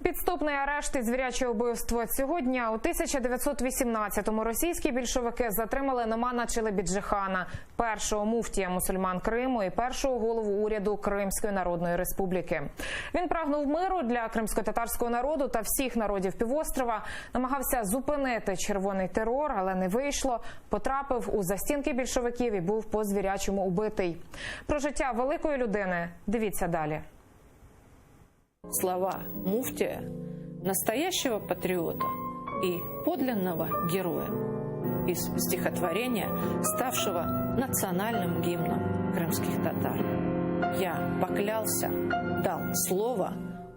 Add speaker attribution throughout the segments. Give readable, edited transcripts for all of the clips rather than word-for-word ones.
Speaker 1: Підступний арешт і звіряче вбивство. Цього дня у 1918-му російські більшовики затримали Номана Челебіджихана, першого муфтія мусульман Криму і першого голову уряду Кримської Народної Республіки. Він прагнув миру для кримсько-татарського народу та всіх народів півострова, намагався зупинити червоний терор, але не вийшло, потрапив у застінки більшовиків і був по-звірячому убитий. Про життя великої людини дивіться далі.
Speaker 2: Слова муфтия, настоящего патриота и подлинного героя из стихотворения, ставшего национальным гимном крымских татар. «Я поклялся, дал слово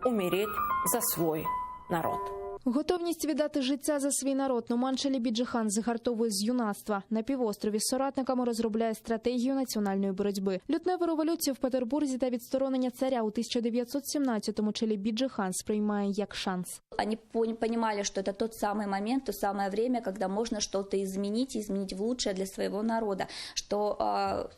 Speaker 2: умереть за свой народ».
Speaker 3: Готовність віддати життя за свій народ Номан Челебіджихан загартовує з юнацтва. На півострові з соратниками розробляє стратегію національної боротьби. Лютневу революцію в Петербурзі та відсторонення царя у 1917-му Челебіджихан сприймає як шанс.
Speaker 4: Они понимали, что это тот самый момент, то самое время, когда можно что-то изменить в лучшее для своего народа, что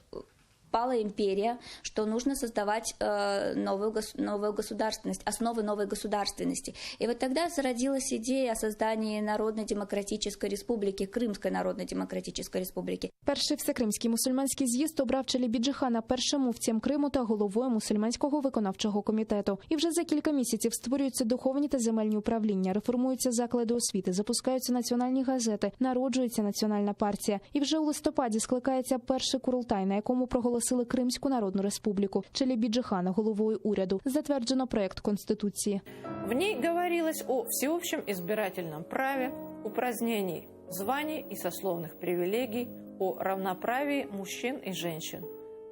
Speaker 4: пала империя, что нужно создавать новую государственность, основы новой государственности. И вот тогда зародилась идея о создании Народно-демократической республики, Крымской Народно-демократической республики.
Speaker 3: Перший всекримський мусульманський з'їзд обрав Челебіджихана першим муфтієм Криму та головою мусульманського виконавчого комітету. І вже за кілька місяців створюються духовні та земельні управління, реформуються заклади освіти, запускаються національні газети, народжується національна партія. І вже у листопаді скликається перший курултай, на якому проголосили Кримську Народну Республіку. Челебіджихана головою уряду. Затверджено проект Конституції.
Speaker 2: В ней говорилось о всеобщем избирательном праве, упразднении званий и сословных привилегий, о равноправии мужчин и женщин,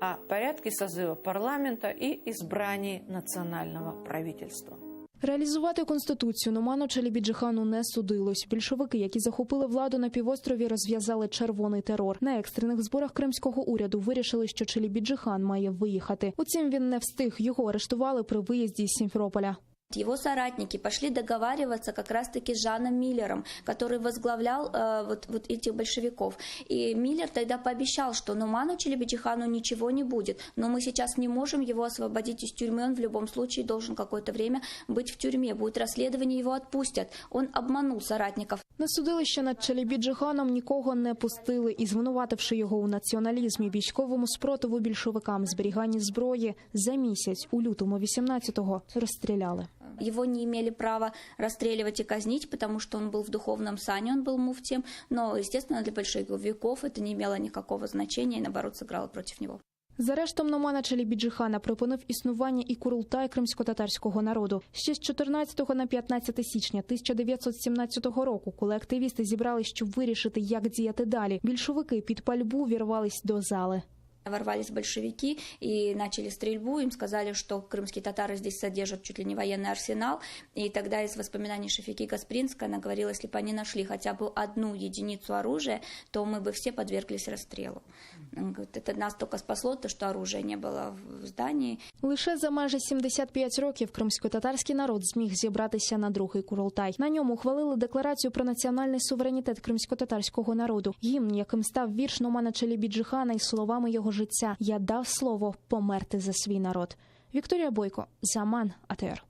Speaker 2: о порядке созыва парламента и избрании национального правительства.
Speaker 3: Реалізувати Конституцію Номану Челебіджихану не судилось. Більшовики, які захопили владу на півострові, розв'язали червоний терор. На екстрених зборах кримського уряду вирішили, що Челебіджихан має виїхати. Утім, він не встиг. Його арештували при виїзді із Сімферополя.
Speaker 4: Его соратники пошли договариваться как раз-таки с Жаном Миллером, который возглавлял вот этих большевиков. И Миллер тогда пообещал, что Номану Челебіджихану ничего не будет, но мы сейчас не можем его освободить из тюрьмы, он в любом случае должен какое-то время быть в тюрьме, будет расследование, его отпустят. Он обманул соратников.
Speaker 3: На судилище над Челебіджиханом нікого не пустили і, звинувативши його у націоналізмі, військовому спротиву більшовикам, зберіганні зброї, за місяць, у лютому 18-го, розстріляли.
Speaker 4: Его не имели права расстреливать и казнить, потому что он был в духовном сане, он был муфтием, но, естественно, для большевиков это не имело никакого значения и, наоборот, сыграло против него.
Speaker 3: З арештом Номана Челебіджихана припинив існування і курултай кримсько-татарського народу. Ще з 14 на 15 січня 1917 року, коли активісти зібрались, щоб вирішити, як діяти далі, більшовики під пальбу вірвались до зали.
Speaker 4: Ворвались большевики и начали стрельбу. Им сказали, что крымские татары здесь содержат чуть ли не военный арсенал. И тогда из воспоминаний Шефики Гаспринской она говорила, если бы они нашли хотя бы одну единицу оружия, то мы бы все подверглись расстрелу. Это нас только спасло, то, что оружия не было в здании.
Speaker 3: Лише за майже 75 років кримсько-татарський народ зміг зібратися на другий курултай. На ньому ухвалили декларацію про національний суверенітет кримсько-татарського народу. Гімн, яким став вірш Номана Челебіджихана із словами його життя «Я дав слово померти за свій народ». Вікторія Бойко, Заман, АТР.